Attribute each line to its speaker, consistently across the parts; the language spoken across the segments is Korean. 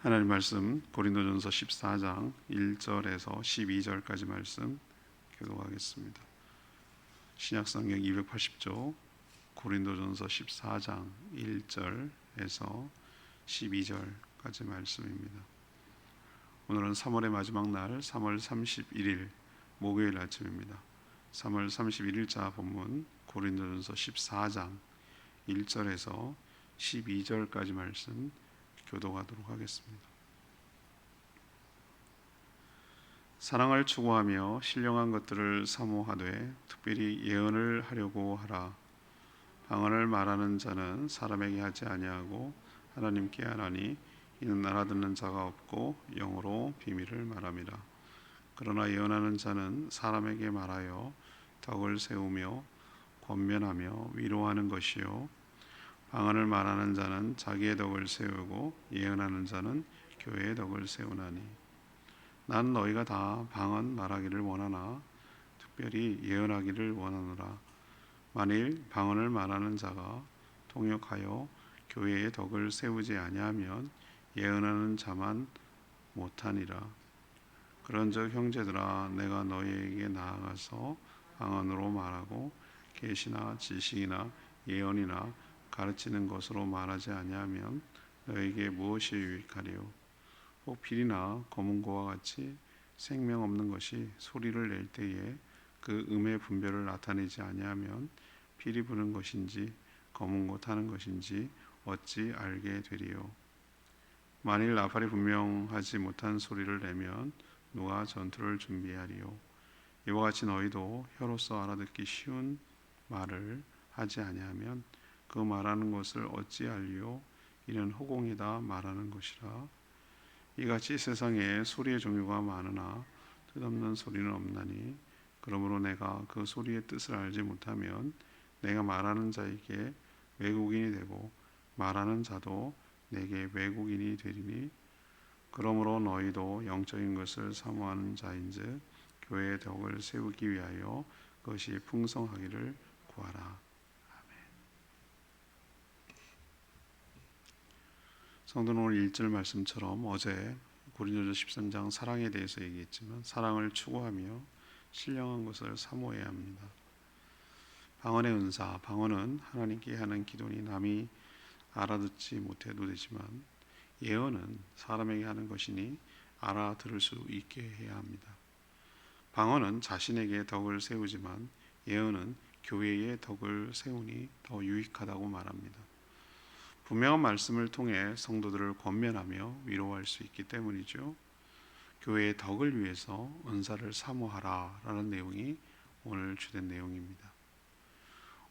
Speaker 1: 하나님 말씀 고린도전서 14장 1절에서 12절까지 말씀 교독하겠습니다. 신약성경 280조 고린도전서 14장 1절에서 12절까지 말씀입니다. 오늘은 3월의 마지막 날 3월 31일 목요일 아침입니다. 3월 31일자 본문 고린도전서 14장 1절에서 12절까지 말씀 교독하도록 하겠습니다. 사랑을 추구하며 신령한 것들을 사모하되 특별히 예언을 하려고 하라. 방언을 말하는 자는 사람에게 하지 아니하고 하나님께 하나니 이는 알아듣는 자가 없고 영어로 비밀을 말함이라. 그러나 예언하는 자는 사람에게 말하여 덕을 세우며 권면하며 위로하는 것이요 방언을 말하는 자는 자기의 덕을 세우고 예언하는 자는 교회의 덕을 세우나니 난 너희가 다 방언 말하기를 원하나 특별히 예언하기를 원하노라. 만일 방언을 말하는 자가 통역하여 교회의 덕을 세우지 아니하면 예언하는 자만 못하니라. 그런즉 형제들아 내가 너희에게 나아가서 방언으로 말하고 계시나 지식이나 예언이나 가르치는 것으로 말하지 아니하면 너에게 무엇이 유익하리요? 혹 필이나 검은고와 같이 생명 없는 것이 소리를 낼 때에 그 음의 분별을 나타내지 아니하면 필이 부는 것인지 검은고 타는 것인지 어찌 알게 되리요? 만일 나팔이 분명하지 못한 소리를 내면 누가 전투를 준비하리요? 이와 같이 너희도 혀로서 알아듣기 쉬운 말을 하지 아니하면 그 말하는 것을 어찌 알리요? 이는 허공이다 말하는 것이라. 이같이 세상에 소리의 종류가 많으나 뜻없는 소리는 없나니 그러므로 내가 그 소리의 뜻을 알지 못하면 내가 말하는 자에게 외국인이 되고 말하는 자도 내게 외국인이 되리니 그러므로 너희도 영적인 것을 사모하는 자인즉 교회의 덕을 세우기 위하여 그것이 풍성하기를 구하라. 성도는 오늘 1절 말씀처럼 어제 고린도전서 13장 사랑에 대해서 얘기했지만 사랑을 추구하며 신령한 것을 사모해야 합니다. 방언의 은사, 방언은 하나님께 하는 기도니 남이 알아듣지 못해도 되지만 예언은 사람에게 하는 것이니 알아들을 수 있게 해야 합니다. 방언은 자신에게 덕을 세우지만 예언은 교회의 덕을 세우니 더 유익하다고 말합니다. 분명한 말씀을 통해 성도들을 권면하며 위로할 수 있기 때문이죠. 교회의 덕을 위해서 은사를 사모하라라는 내용이 오늘 주된 내용입니다.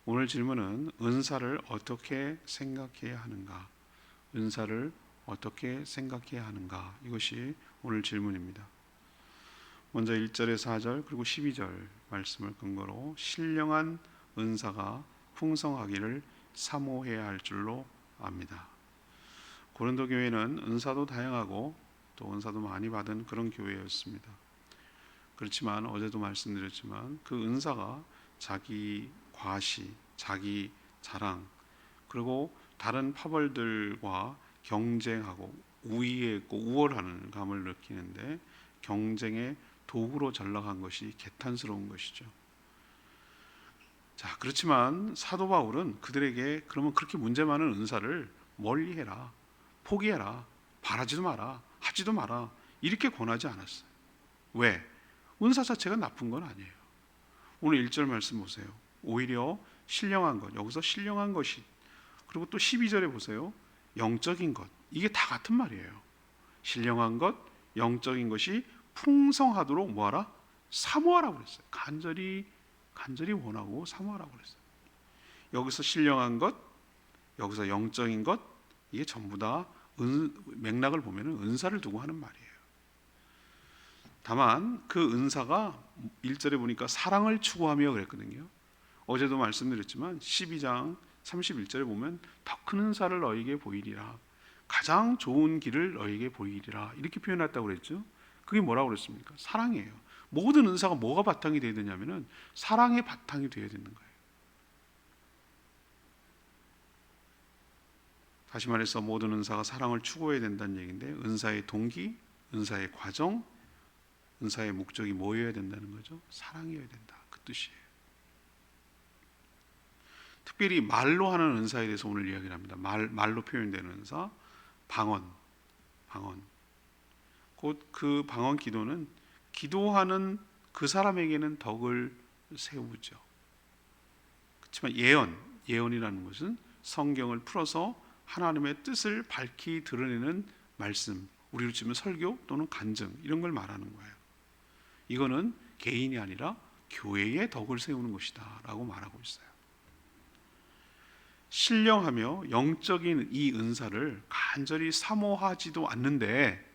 Speaker 1: 오늘 질문은 은사를 어떻게 생각해야 하는가? 은사를 어떻게 생각해야 하는가? 이것이 오늘 질문입니다. 먼저 1절에서 4절 그리고 12절 말씀을 근거로 신령한 은사가 풍성하기를 사모해야 할 줄로 압니다. 고린도 교회는 은사도 다양하고 또 은사도 많이 받은 그런 교회였습니다. 그렇지만 어제도 말씀드렸지만 그 은사가 자기 과시, 자기 자랑 그리고 다른 파벌들과 경쟁하고 우위에 있고 우월하는 감을 느끼는데 경쟁의 도구로 전락한 것이 개탄스러운 것이죠. 자, 그렇지만 사도 바울은 그들에게 그러면 그렇게 문제 많은 은사를 멀리해라, 포기해라, 바라지도 마라, 하지도 마라 이렇게 권하지 않았어요. 왜? 은사 자체가 나쁜 건 아니에요. 오늘 1절 말씀 보세요. 오히려 신령한 것, 여기서 신령한 것이 그리고 또 12절에 보세요. 영적인 것, 이게 다 같은 말이에요. 신령한 것, 영적인 것이 풍성하도록 뭐하라? 사모하라고 그랬어요. 간절히 원하고 사모하라고 그랬어요. 여기서 신령한 것, 여기서 영적인 것, 이게 전부 다 맥락을 보면 은사를 두고 하는 말이에요. 다만 그 은사가 1절에 보니까 사랑을 추구하며 그랬거든요. 어제도 말씀드렸지만 12장 31절에 보면 더 큰 은사를 너에게 보이리라, 가장 좋은 길을 너에게 보이리라 이렇게 표현했다고 그랬죠. 그게 뭐라고 그랬습니까? 사랑이에요. 모든 은사가 뭐가 바탕이 되어야 되냐면은 사랑의 바탕이 되어야 되는 거예요. 다시 말해서 모든 은사가 사랑을 추구해야 된다는 얘기인데, 은사의 동기, 은사의 과정, 은사의 목적이 뭐여야 된다는 거죠? 사랑이어야 된다, 그 뜻이에요. 특별히 말로 하는 은사에 대해서 오늘 이야기를 합니다. 말로 표현되는 은사, 방언. 곧 그 방언 기도는 기도하는 그 사람에게는 덕을 세우죠. 그렇지만 예언이라는 것은 성경을 풀어서 하나님의 뜻을 밝히 드러내는 말씀, 우리로 치면 설교 또는 간증, 이런 걸 말하는 거예요. 이거는 개인이 아니라 교회의 덕을 세우는 것이다 라고 말하고 있어요. 신령하며 영적인 이 은사를 간절히 사모하지도 않는데,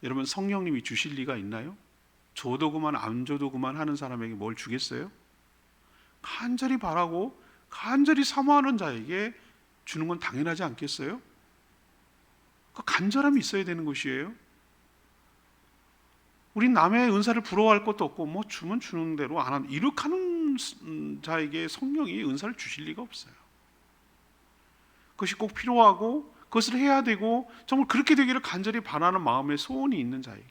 Speaker 1: 여러분 성령님이 주실 리가 있나요? 줘도 그만 안 줘도 그만 하는 사람에게 뭘 주겠어요? 간절히 바라고 간절히 사모하는 자에게 주는 건 당연하지 않겠어요? 그 간절함이 있어야 되는 것이에요. 우린 남의 은사를 부러워할 것도 없고 뭐 주면 주는 대로 안 하는, 이렇게 하는 자에게 성령이 은사를 주실 리가 없어요. 그것이 꼭 필요하고 그것을 해야 되고 정말 그렇게 되기를 간절히 바라는 마음의 소원이 있는 자에게,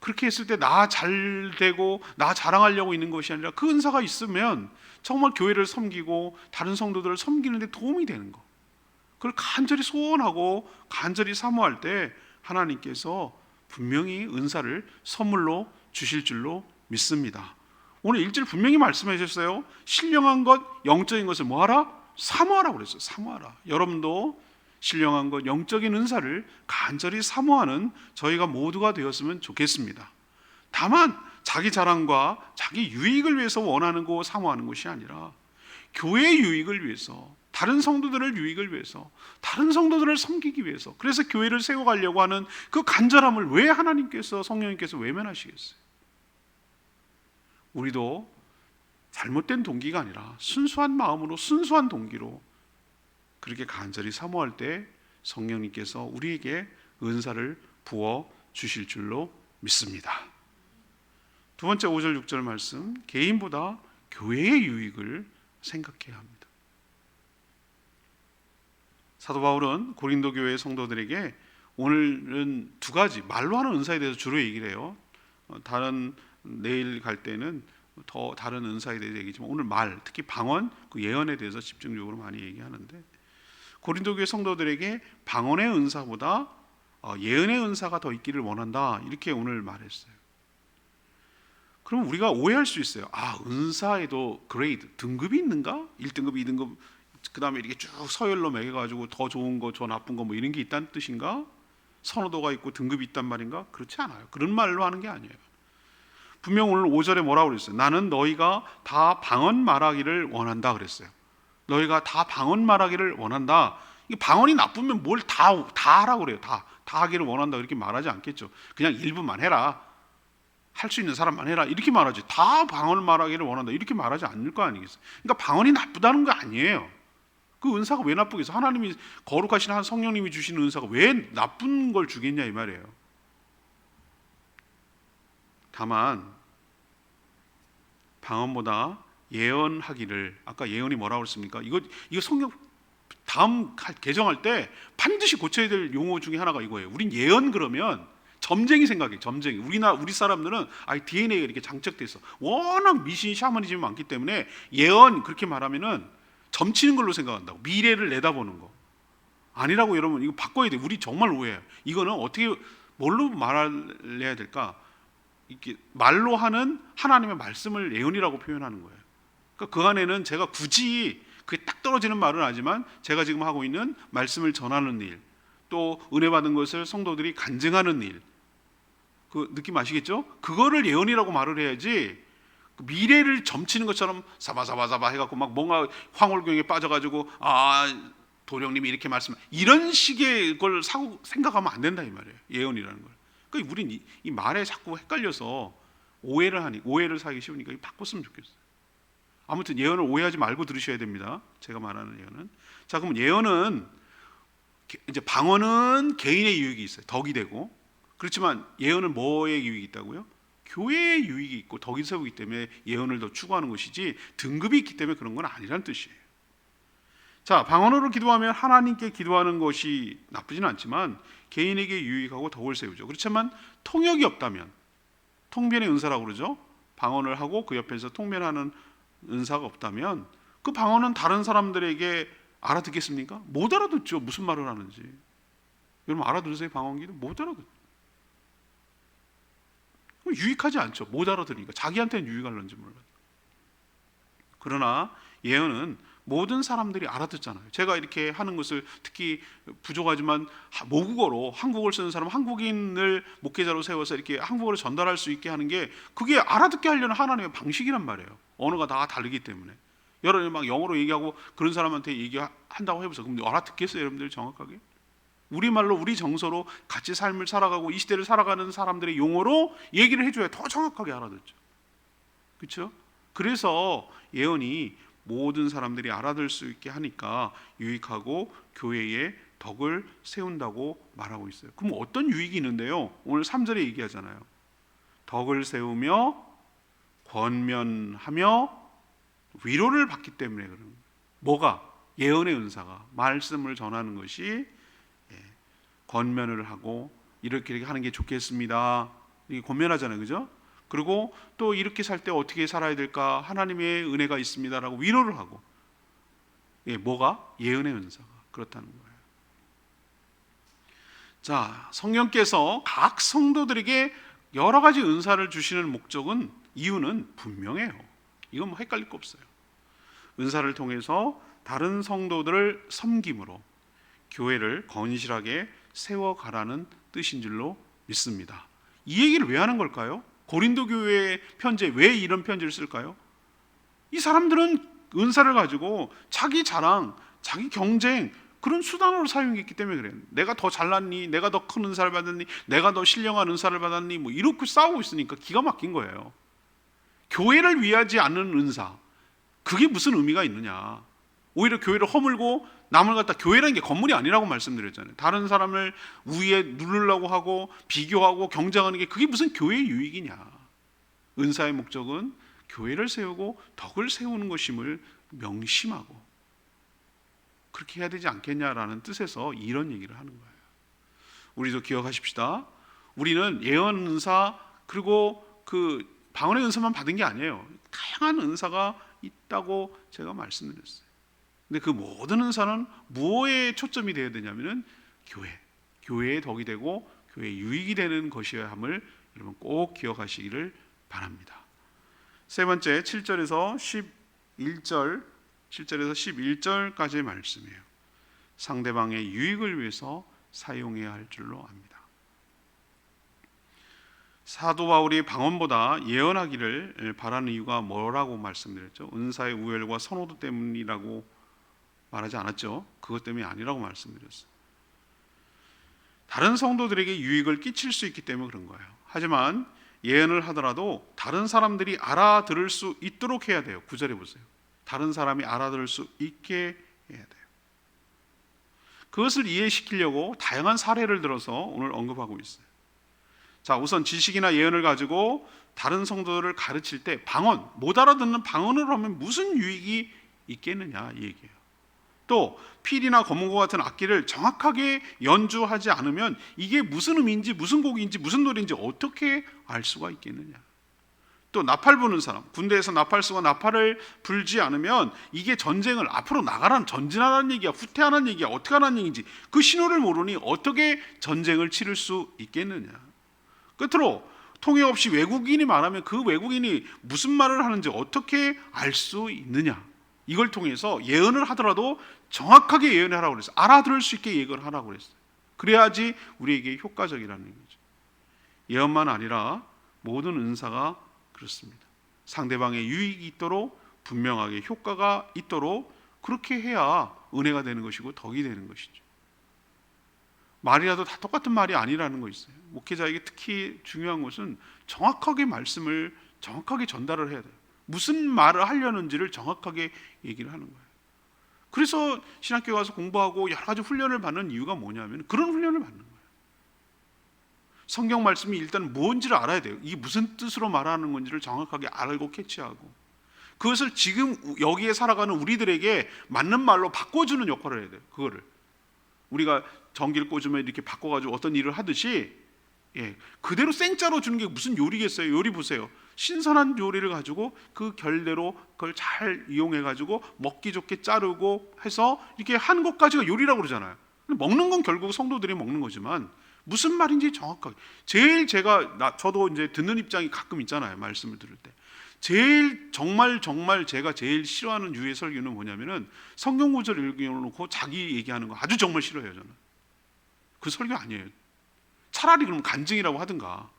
Speaker 1: 그렇게 했을 때 나 잘 되고 나 자랑하려고 있는 것이 아니라 그 은사가 있으면 정말 교회를 섬기고 다른 성도들을 섬기는 데 도움이 되는 것, 그걸 간절히 소원하고 간절히 사모할 때 하나님께서 분명히 은사를 선물로 주실 줄로 믿습니다. 오늘 1절 분명히 말씀해 주셨어요. 신령한 것, 영적인 것을 뭐하라? 사모하라고 그랬어요. 사모하라. 여러분도 신령한 것, 영적인 은사를 간절히 사모하는 저희가 모두가 되었으면 좋겠습니다. 다만 자기 자랑과 자기 유익을 위해서 원하는 거 사모하는 것이 아니라 교회의 유익을 위해서, 다른 성도들의 유익을 위해서, 다른 성도들을 섬기기 위해서, 그래서 교회를 세워가려고 하는 그 간절함을 왜 하나님께서, 성령님께서 외면하시겠어요? 우리도 잘못된 동기가 아니라 순수한 마음으로, 순수한 동기로 그렇게 간절히 사모할 때 성령님께서 우리에게 은사를 부어 주실 줄로 믿습니다. 두 번째 5절 6절 말씀, 개인보다 교회의 유익을 생각해야 합니다. 사도 바울은 고린도 교회 성도들에게 오늘은 두 가지 말로 하는 은사에 대해서 주로 얘기를 해요. 내일 갈 때는 더 다른 은사에 대해서 얘기지만 오늘 말, 특히 방언, 그 예언에 대해서 집중적으로 많이 얘기하는데, 고린도 교회 성도들에게 방언의 은사보다 예언의 은사가 더 있기를 원한다, 이렇게 오늘 말했어요. 그럼 우리가 오해할 수 있어요. 은사에도 그레이드, 등급이 있는가? 1등급, 2등급, 그 다음에 이렇게 쭉 서열로 매겨가지고 더 좋은 거, 더 나쁜 거 뭐 이런 게 있다는 뜻인가? 선호도가 있고 등급이 있단 말인가? 그렇지 않아요. 그런 말로 하는 게 아니에요. 분명 오늘 5절에 뭐라고 그랬어요? 나는 너희가 다 방언 말하기를 원한다 그랬어요. 너희가 다 방언 말하기를 원한다. 방언이 나쁘면 뭘 다 하라고 그래요. 다 하기를 원한다 이렇게 말하지 않겠죠. 그냥 일부만 해라, 할 수 있는 사람만 해라, 이렇게 말하지. 다 방언 말하기를 원한다 이렇게 말하지 않을 거 아니겠어요. 그러니까 방언이 나쁘다는 거 아니에요. 그 은사가 왜 나쁘겠어요? 하나님이, 거룩하신 한 성령님이 주시는 은사가 왜 나쁜 걸 주겠냐 이 말이에요. 다만 방언보다 예언하기를, 아까 예언이 뭐라고 그랬습니까? 이거 성경 다음 개정할 때 반드시 고쳐야 될 용어 중에 하나가 이거예요. 우린 예언 그러면 점쟁이 생각해. 점쟁이. 우리 사람들은 DNA가 이렇게 장착돼 있어. 워낙 미신, 샤머니즘이 많기 때문에 예언 그렇게 말하면은 점치는 걸로 생각한다고. 미래를 내다보는 거 아니라고. 여러분 이거 바꿔야 돼. 우리 정말 오해해요. 이거는 어떻게, 뭘로 말해야 될까? 이렇게 말로 하는 하나님의 말씀을 예언이라고 표현하는 거예요. 그러니까 그 안에는 제가 굳이 그게 딱 떨어지는 말은 하지만 제가 지금 하고 있는 말씀을 전하는 일, 또 은혜 받은 것을 성도들이 간증하는 일, 그 느낌 아시겠죠? 그거를 예언이라고 말을 해야지 미래를 점치는 것처럼 사바사바사바 해갖고 막 뭔가 황홀경에 빠져가지고 도령님이 이렇게 말씀, 이런 식의 걸 생각하면 안 된다 이 말이에요. 예언이라는 걸. 그러니까 우린 이 말에 자꾸 헷갈려서 오해를 사기 쉬우니까 바꿨으면 좋겠어요. 아무튼 예언을 오해하지 말고 들으셔야 됩니다. 제가 말하는 예언은. 자, 그럼 예언은, 이제 방언은 개인의 유익이 있어요. 덕이 되고. 그렇지만 예언은 뭐의 유익이 있다고요? 교회의 유익이 있고 덕이 세우기 때문에 예언을 더 추구하는 것이지 등급이 있기 때문에 그런 건 아니란 뜻이에요. 자, 방언으로 기도하면 하나님께 기도하는 것이 나쁘지는 않지만 개인에게 유익하고 덕을 세우죠. 그렇지만 통역이 없다면, 통변의 은사라고 그러죠. 방언을 하고 그 옆에서 통변하는 은사가 없다면 그 방언은 다른 사람들에게 알아듣겠습니까? 못 알아듣죠. 무슨 말을 하는지. 여러분 알아들으세요? 방언기도 못 알아듣죠. 유익하지 않죠. 못 알아들으니까. 자기한테는 유익할런지 몰라요. 그러나 예언은 모든 사람들이 알아듣잖아요. 제가 이렇게 하는 것을 특히 부족하지만 모국어로 한국어를 쓰는 사람, 한국인을 목회자로 세워서 이렇게 한국어를 전달할 수 있게 하는 게 그게 알아듣게 하려는 하나님의 방식이란 말이에요. 언어가 다 다르기 때문에. 여러분이 막 영어로 얘기하고 그런 사람한테 얘기한다고 해보세요. 그럼 알아듣겠어요, 여러분들 정확하게? 우리말로 우리 정서로 같이 삶을 살아가고 이 시대를 살아가는 사람들의 용어로 얘기를 해줘야 더 정확하게 알아듣죠. 그렇죠? 그래서 예언이 모든 사람들이 알아들 수 있게 하니까 유익하고 교회에 덕을 세운다고 말하고 있어요. 그럼 어떤 유익이 있는데요? 오늘 3절에 얘기하잖아요. 덕을 세우며 권면하며 위로를 받기 때문에 그런 거예요. 뭐가? 예언의 은사가 말씀을 전하는 것이 권면을 하고 이렇게 하는 게 좋겠습니다. 이게 권면하잖아요, 그죠? 그리고 또 이렇게 살 때 어떻게 살아야 될까? 하나님의 은혜가 있습니다라고 위로를 하고. 뭐가? 예언의 은사가 그렇다는 거예요. 자, 성령께서 각 성도들에게 여러 가지 은사를 주시는 목적은 이유는 분명해요. 이건 뭐 헷갈릴 거 없어요. 은사를 통해서 다른 성도들을 섬김으로 교회를 건실하게 세워가라는 뜻인 줄로 믿습니다. 이 얘기를 왜 하는 걸까요? 고린도 교회의 편지에 왜 이런 편지를 쓸까요? 이 사람들은 은사를 가지고 자기 자랑, 자기 경쟁 그런 수단으로 사용했기 때문에 그래요. 내가 더 잘났니? 내가 더 큰 은사를 받았니? 내가 더 신령한 은사를 받았니? 뭐 이렇게 싸우고 있으니까 기가 막힌 거예요. 교회를 위하지 않는 은사, 그게 무슨 의미가 있느냐? 오히려 교회를 허물고 남을 갖다, 교회라는 게 건물이 아니라고 말씀드렸잖아요. 다른 사람을 위에 누르려고 하고 비교하고 경쟁하는 게 그게 무슨 교회의 유익이냐? 은사의 목적은 교회를 세우고 덕을 세우는 것임을 명심하고 그렇게 해야 되지 않겠냐라는 뜻에서 이런 얘기를 하는 거예요. 우리도 기억하십시다. 우리는 예언 은사 그리고 그 방언의 은사만 받은 게 아니에요. 다양한 은사가 있다고 제가 말씀드렸어요. 근데 그 모든 은사는 무엇에 초점이 되어야 되냐면은 교회의 덕이 되고 교회의 유익이 되는 것이어야 함을 여러분 꼭 기억하시기를 바랍니다. 세 번째 7절에서 11절까지의 말씀이에요. 상대방의 유익을 위해서 사용해야 할 줄로 압니다. 사도 바울이 방언보다 예언하기를 바라는 이유가 뭐라고 말씀드렸죠? 은사의 우열과 선호도 때문이라고 말하지 않았죠. 그것 때문이 아니라고 말씀드렸어요. 다른 성도들에게 유익을 끼칠 수 있기 때문에 그런 거예요. 하지만 예언을 하더라도 다른 사람들이 알아들을 수 있도록 해야 돼요. 9절에 보세요. 다른 사람이 알아들을 수 있게 해야 돼요. 그것을 이해시키려고 다양한 사례를 들어서 오늘 언급하고 있어요. 자, 우선 지식이나 예언을 가지고 다른 성도들을 가르칠 때 방언, 못 알아듣는 방언으로 하면 무슨 유익이 있겠느냐 이 얘기예요. 또 필이나 검은고 같은 악기를 정확하게 연주하지 않으면 이게 무슨 음인지 무슨 곡인지 무슨 노래인지 어떻게 알 수가 있겠느냐. 또 나팔 부는 사람, 군대에서 나팔 쓰고 나팔을 불지 않으면 이게 전쟁을 앞으로 나가라는, 전진하라는 얘기야, 후퇴하라는 얘기야, 어떻게 하라는 얘기인지 그 신호를 모르니 어떻게 전쟁을 치를 수 있겠느냐. 끝으로 통역 없이 외국인이 말하면 그 외국인이 무슨 말을 하는지 어떻게 알 수 있느냐. 이걸 통해서 예언을 하더라도 정확하게 예언하라고 그랬어요. 알아들을 수 있게 예언을 하라고 그랬어요. 그래야지 우리에게 효과적이라는 거죠. 예언만 아니라 모든 은사가 그렇습니다. 상대방의 유익이 있도록 분명하게 효과가 있도록 그렇게 해야 은혜가 되는 것이고 덕이 되는 것이죠. 말이라도 다 똑같은 말이 아니라는 거 있어요. 목회자에게 특히 중요한 것은 정확하게 말씀을 정확하게 전달을 해야 돼요. 무슨 말을 하려는지를 정확하게 얘기를 하는 거예요. 그래서 신학교 가서 공부하고 여러 가지 훈련을 받는 이유가 뭐냐면 그런 훈련을 받는 거예요. 성경 말씀이 일단 뭔지를 알아야 돼요. 이게 무슨 뜻으로 말하는 건지를 정확하게 알고 캐치하고 그것을 지금 여기에 살아가는 우리들에게 맞는 말로 바꿔주는 역할을 해야 돼요. 그거를 우리가 전기를 꽂으면 이렇게 바꿔가지고 어떤 일을 하듯이, 그대로 생짜로 주는 게 무슨 요리겠어요. 요리 보세요. 신선한 요리를 가지고 그 결대로 그걸 잘 이용해가지고 먹기 좋게 자르고 해서 이렇게 한 것까지가 요리라고 그러잖아요. 먹는 건 결국 성도들이 먹는 거지만 무슨 말인지 정확하게, 제일 저도 이제 듣는 입장이 가끔 있잖아요. 말씀을 들을 때 제일 정말 제가 제일 싫어하는 유의 설교는 뭐냐면은 성경 구절 읽어놓고 자기 얘기하는 거 아주 정말 싫어해요. 저는 그 설교 아니에요. 차라리 그럼 간증이라고 하든가,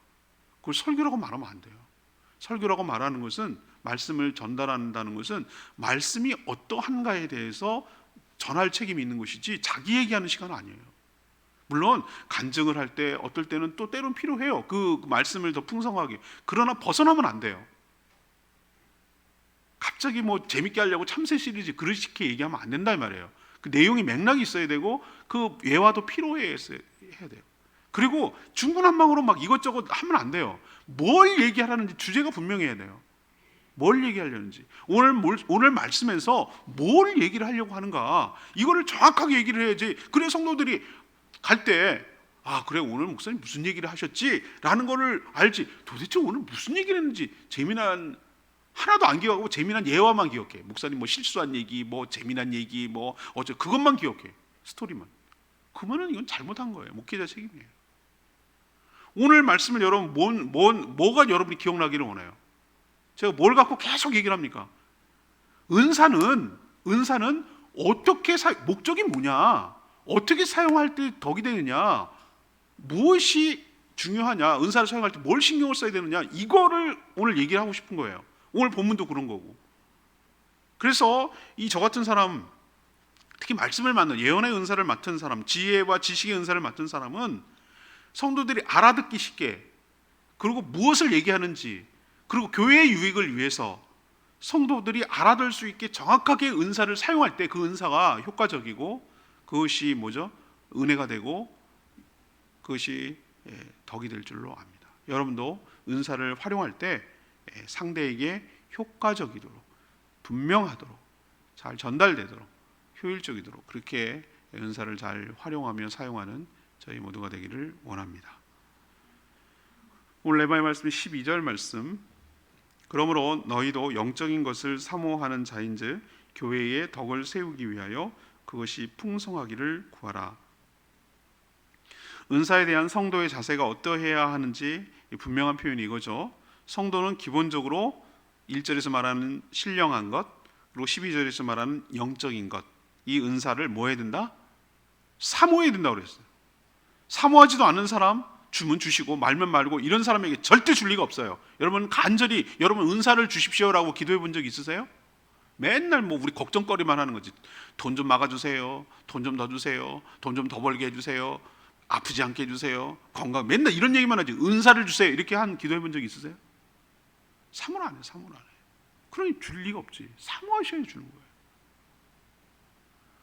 Speaker 1: 그걸 설교라고 말하면 안 돼요. 설교라고 말하는 것은, 말씀을 전달한다는 것은 말씀이 어떠한가에 대해서 전할 책임이 있는 것이지 자기 얘기하는 시간 아니에요. 물론 간증을 할 때 어떨 때는 또 때론 필요해요. 그 말씀을 더 풍성하게. 그러나 벗어나면 안 돼요. 갑자기 뭐 재밌게 하려고 참새 시리즈 그렇게 얘기하면 안 된다 이 말이에요. 그 내용이 맥락이 있어야 되고 그 예화도 필요해야 돼요. 그리고 중구난방으로 막 이것저것 하면 안 돼요. 뭘 얘기하라는지 주제가 분명해야 돼요. 뭘 얘기하려는지, 오늘 말씀에서 뭘 얘기를 하려고 하는가, 이거를 정확하게 얘기를 해야지. 그래 성도들이 갈 때 그래 오늘 목사님 무슨 얘기를 하셨지? 라는 거를 알지. 도대체 오늘 무슨 얘기를 했는지 재미난, 하나도 안 기억하고 재미난 예화만 기억해. 목사님 뭐 실수한 얘기, 뭐 재미난 얘기, 뭐 그것만 기억해. 스토리만. 그러면은 이건 잘못한 거예요. 목회자 책임이에요. 오늘 말씀을 여러분 뭐가 여러분이 기억나기를 원해요? 제가 뭘 갖고 계속 얘기를 합니까? 은사는 어떻게 목적이 뭐냐? 어떻게 사용할 때 덕이 되느냐? 무엇이 중요하냐? 은사를 사용할 때 뭘 신경을 써야 되느냐? 이거를 오늘 얘기를 하고 싶은 거예요. 오늘 본문도 그런 거고. 그래서 저 같은 사람, 특히 말씀을 맡는, 예언의 은사를 맡은 사람, 지혜와 지식의 은사를 맡은 사람은 성도들이 알아듣기 쉽게, 그리고 무엇을 얘기하는지, 그리고 교회의 유익을 위해서 성도들이 알아들 수 있게 정확하게 은사를 사용할 때 그 은사가 효과적이고, 그것이 은혜가 되고, 그것이 덕이 될 줄로 압니다. 여러분도 은사를 활용할 때 상대에게 효과적이도록, 분명하도록, 잘 전달되도록, 효율적이도록 그렇게 은사를 잘 활용하며 사용하는 저희 모두가 되기를 원합니다. 오늘 레바의 말씀 12절 말씀, 그러므로 너희도 영적인 것을 사모하는 자인즉 교회의 덕을 세우기 위하여 그것이 풍성하기를 구하라. 은사에 대한 성도의 자세가 어떠해야 하는지 분명한 표현이 이거죠. 성도는 기본적으로 1절에서 말하는 신령한 것, 그리고 12절에서 말하는 영적인 것, 이 은사를 뭐 해야 된다? 사모해야 된다고 그랬어요. 사모하지도 않는 사람 주면 주시고 말면 말고 이런 사람에게 절대 줄 리가 없어요. 여러분 간절히 여러분 은사를 주십시오라고 기도해 본 적 있으세요? 맨날 우리 걱정거리만 하는 거지. 돈 좀 막아주세요. 돈 좀 더 주세요. 돈 좀 더 벌게 해주세요. 아프지 않게 해주세요. 건강, 맨날 이런 얘기만 하지. 은사를 주세요. 이렇게 기도해 본 적 있으세요? 사모를 안 해요. 사모를 안 해요. 그러니 줄 리가 없지. 사모하셔야 주는 거예요.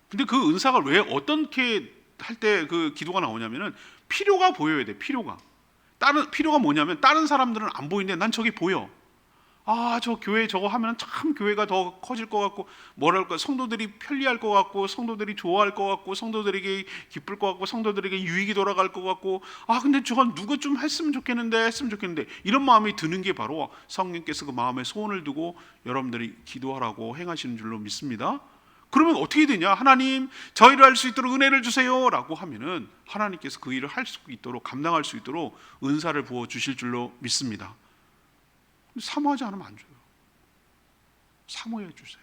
Speaker 1: 근데 그 은사가 왜 어떻게 할 때 그 기도가 나오냐면은 필요가 보여야 돼. 필요가 뭐냐면 다른 사람들은 안 보이는데 난 저게 보여. 저 교회 저거 하면 참 교회가 더 커질 것 같고, 뭐랄까 성도들이 편리할 것 같고, 성도들이 좋아할 것 같고, 성도들에게 기쁠 것 같고, 성도들에게 유익이 돌아갈 것 같고, 근데 저건 누가 좀 했으면 좋겠는데 이런 마음이 드는 게 바로 성령께서 그 마음에 소원을 두고 여러분들이 기도하라고 행하시는 줄로 믿습니다. 그러면 어떻게 되냐? 하나님 저희를 할 수 있도록 은혜를 주세요 라고 하면은 하나님께서 그 일을 할 수 있도록, 감당할 수 있도록 은사를 부어 주실 줄로 믿습니다. 사모하지 않으면 안 줘요. 사모해 주세요.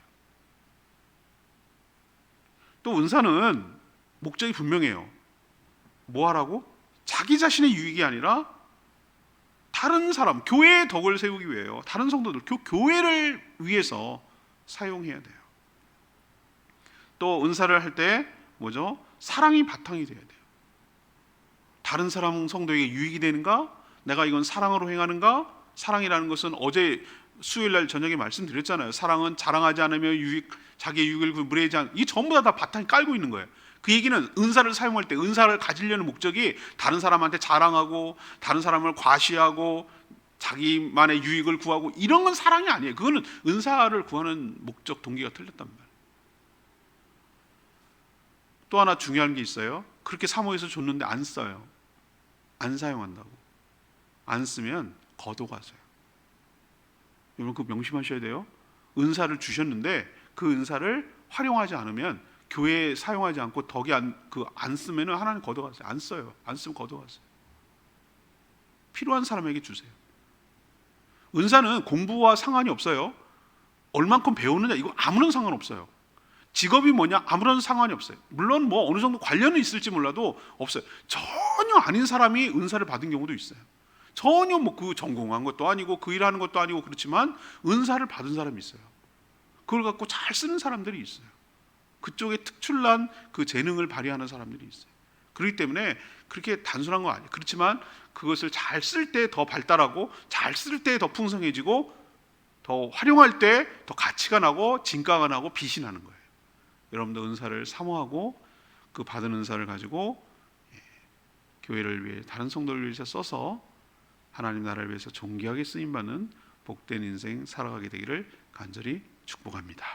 Speaker 1: 또 은사는 목적이 분명해요. 뭐 하라고? 자기 자신의 유익이 아니라 다른 사람, 교회의 덕을 세우기 위해요. 다른 성도들, 교회를 위해서 사용해야 돼요. 또 은사를 할 때 사랑이 바탕이 돼야 돼요. 다른 사람 성도에게 유익이 되는가? 내가 이건 사랑으로 행하는가? 사랑이라는 것은 어제 수요일날 저녁에 말씀드렸잖아요. 사랑은 자랑하지 않으며 자기의 유익을 무례하지 않. 이 전부 다 바탕이 깔고 있는 거예요. 그 얘기는 은사를 사용할 때 은사를 가지려는 목적이 다른 사람한테 자랑하고, 다른 사람을 과시하고, 자기만의 유익을 구하고 이런 건 사랑이 아니에요. 그거는 은사를 구하는 목적 동기가 틀렸단 말이에요. 또 하나 중요한 게 있어요. 그렇게 사모해서 줬는데 안 써요. 안 사용한다고. 안 쓰면 거둬가세요. 여러분 그거 명심하셔야 돼요. 은사를 주셨는데 그 은사를 활용하지 않으면, 교회에 사용하지 않고 덕이 안 쓰면 하나님 거둬가세요. 안 써요. 안 쓰면 거둬가세요. 필요한 사람에게 주세요. 은사는 공부와 상관이 없어요. 얼만큼 배우느냐 이거 아무런 상관없어요. 직업이 뭐냐 아무런 상관이 없어요. 물론 뭐 어느 정도 관련은 있을지 몰라도 없어요. 전혀 아닌 사람이 은사를 받은 경우도 있어요. 전혀 뭐 그 전공한 것도 아니고 그 일하는 것도 아니고 그렇지만 은사를 받은 사람이 있어요. 그걸 갖고 잘 쓰는 사람들이 있어요. 그쪽에 특출난 그 재능을 발휘하는 사람들이 있어요. 그렇기 때문에 그렇게 단순한 거 아니에요. 그렇지만 그것을 잘 쓸 때 더 발달하고 잘 쓸 때 더 풍성해지고 더 활용할 때 더 가치가 나고 진가가 나고 빛이 나는 거예요. 여러분도 은사를 사모하고 그 받은 은사를 가지고 교회를 위해 다른 성도를 위해서 써서 하나님 나라를 위해서 존귀하게 쓰임받는 복된 인생 살아가게 되기를 간절히 축복합니다.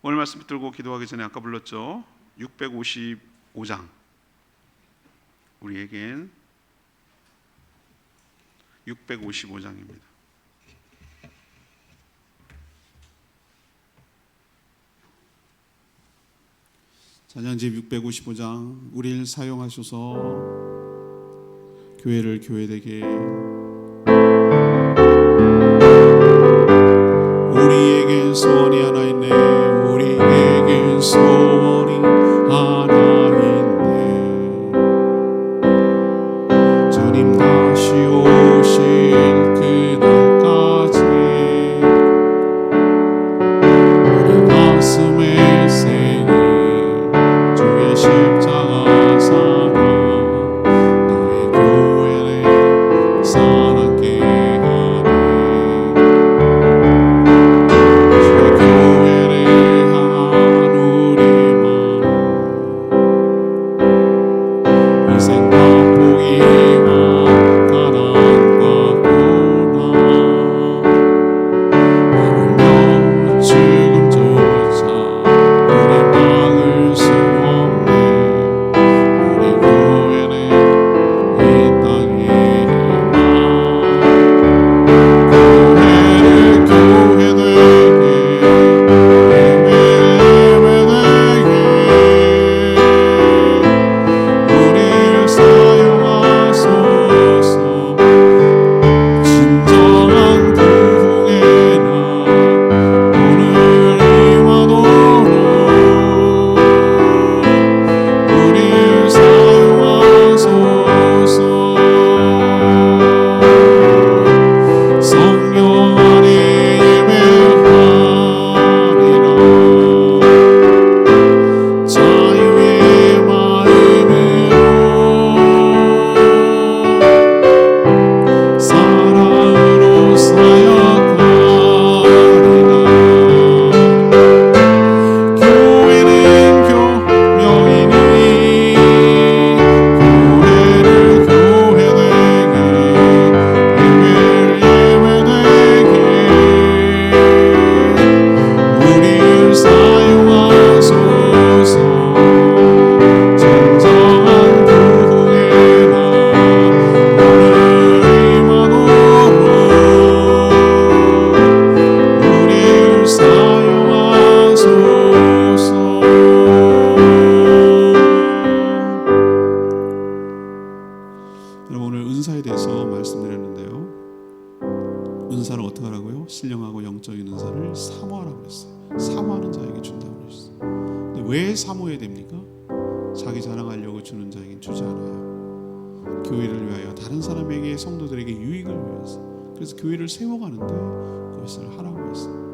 Speaker 1: 오늘 말씀 붙들고 기도하기 전에 아까 불렀죠. 655장 우리에겐 655장입니다. 찬양집 655장 우리를 사용하셔서 교회를 교회되게 우리에겐 소원이 하나 있네. 우리에겐 소원이 하나 있네. 주님 다시 오실 그날까지 우리 가슴에 새긴 주의 십자가 사랑 나의 교회를 사랑케 하네. 주의 교회를 향한 우리 마음 희생과 포기와 가난과 고난 하물며 죽음조차 우리 막을 수 없네. 우리 교회는 이 땅의 희망 교회를 교회되게 예배되게 우리를 사용하소서. 진정한 부흥의 날 오늘 임하도록 우리를 사용하소서. 성령 안에 예배하리라. 자유의 마음으로 사랑으로 사역하리라. 교회는 교명이니 교회를 교회되게 예배되게 우리를 사용하소서. 진정한 부흥의 날 오늘 임하도록 우리를 사용하소서. 여러분 오늘 은사에 대해서 말씀드렸는데요. 은사를 어떻게 하라고요? 신령하고 영적인 은사를 사모하라고 했어요. 사모하는 자에게 준다고 했어요. 근데 왜 사모해야 됩니까? 자기 자랑하려고 주는 자에겐 주지 않아요. 교회를 위하여 다른 사람에게 성도들에게 유익을 위해서. 그래서 교회를 세워가는데 그것을 하라고 했어요.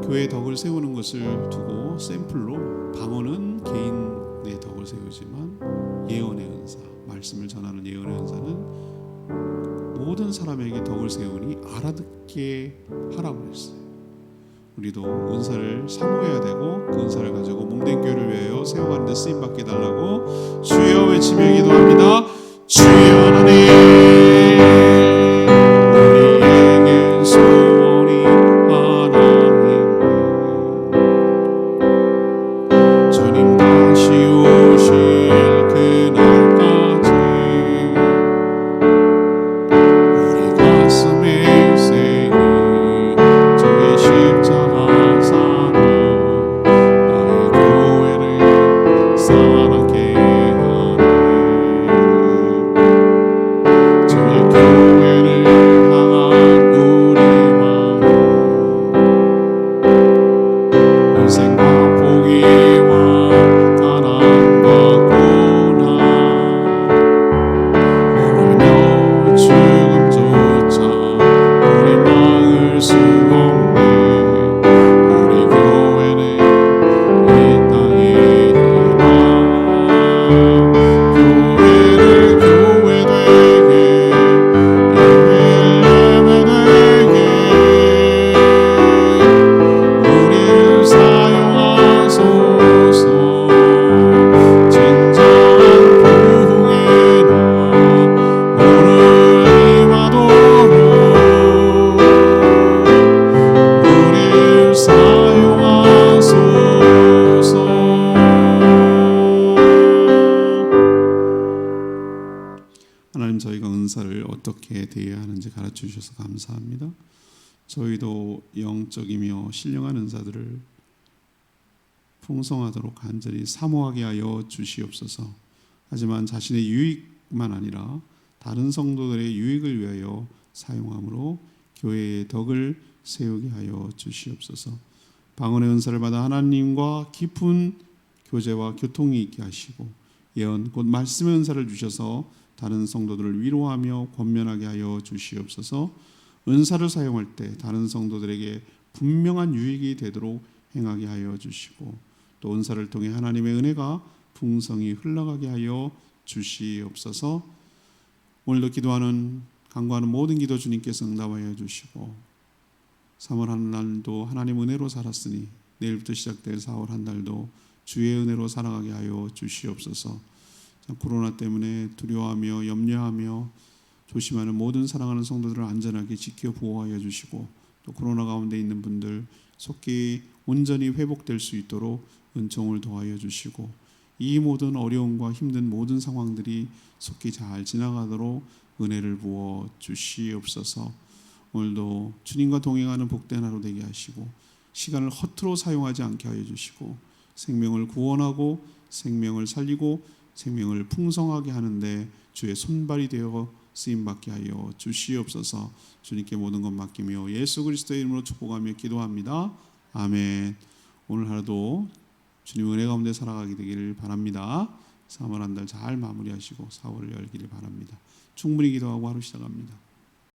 Speaker 1: 교회의 덕을 세우는 것을 두고 샘플로 방언은 개인의 덕을 세우지만 예언의 은사, 말씀을 전하는 예언의 은사는 모든 사람에게 덕을 세우니 알아듣게 하라고 했어요. 우리도 은사를 사모해야 되고 그 은사를 가지고 몸된 교회를 위하여 세워가는 데 쓰임받게 해달라고 주여 외치며 기도합니다. 주여 하나님
Speaker 2: 다시 오실 그날까지 우리 가슴에 새긴 주의 십자가 사랑 나의 교회를 사랑케 하네. 주의 교회를 향한 우리 마음 인생과 포기와 가난과 고난 오늘며 죽음조차 우리 막을 수 없네. 우리 교회는 이 땅에 일어나 교회를 교회되게 예배되게 우리를 사용하소서. 진정한 부흥의 날 오늘 임하도록 우리를 사용하소서. 하나님, 저희가 은사를 어떻게 대해야 하는지 가르쳐 주셔서 감사합니다. 저희도 영적이며 신령한 은사들을 풍성하도록 간절히 사모하게 하여 주시옵소서. 하지만 자신의 유익만 아니라 다른 성도들의 유익을 위하여 사용함으로 교회의 덕을 세우게 하여 주시옵소서. 방언의 은사를 받아 하나님과 깊은 교제와 교통이 있게 하시고 예언 곧 말씀의 은사를 주셔서 다른 성도들을 위로하며 권면하게 하여 주시옵소서. 은사를 사용할 때 다른 성도들에게 분명한 유익이 되도록 행하게 하여 주시고 또 은사를 통해 하나님의 은혜가 풍성히 흘러가게 하여 주시옵소서. 오늘도 기도하는 간구하는 모든 기도 주님께서 응답하여 주시고 3월 한 날도 하나님 은혜로 살았으니 내일부터 시작될 4월 한 달도 주의 은혜로 살아가게 하여 주시옵소서. 코로나 때문에 두려워하며 염려하며 조심하는 모든 사랑하는 성도들을 안전하게 지켜 보호하여 주시고 또 코로나 가운데 있는 분들 속히 온전히 회복될 수 있도록 은총을 도와여 주시고 이 모든 어려움과 힘든 모든 상황들이 속히 잘 지나가도록 은혜를 부어 주시옵소서. 오늘도 주님과 동행하는 복된 하루 되게 하시고 시간을 허투루 사용하지 않게 하여 주시고 생명을 구원하고 생명을 살리고 생명을 풍성하게 하는데 주의 손발이 되어 쓰임받게 하여 주시옵소서. 주님께 모든 것 맡기며 예수 그리스도의 이름으로 축복하며 기도합니다. 아멘. 오늘 하루도 주님 은혜 가운데 살아가게 되기를 바랍니다. 3월 한 달 잘 마무리하시고 4월을 열기를 바랍니다. 충분히 기도하고 하루 시작합니다.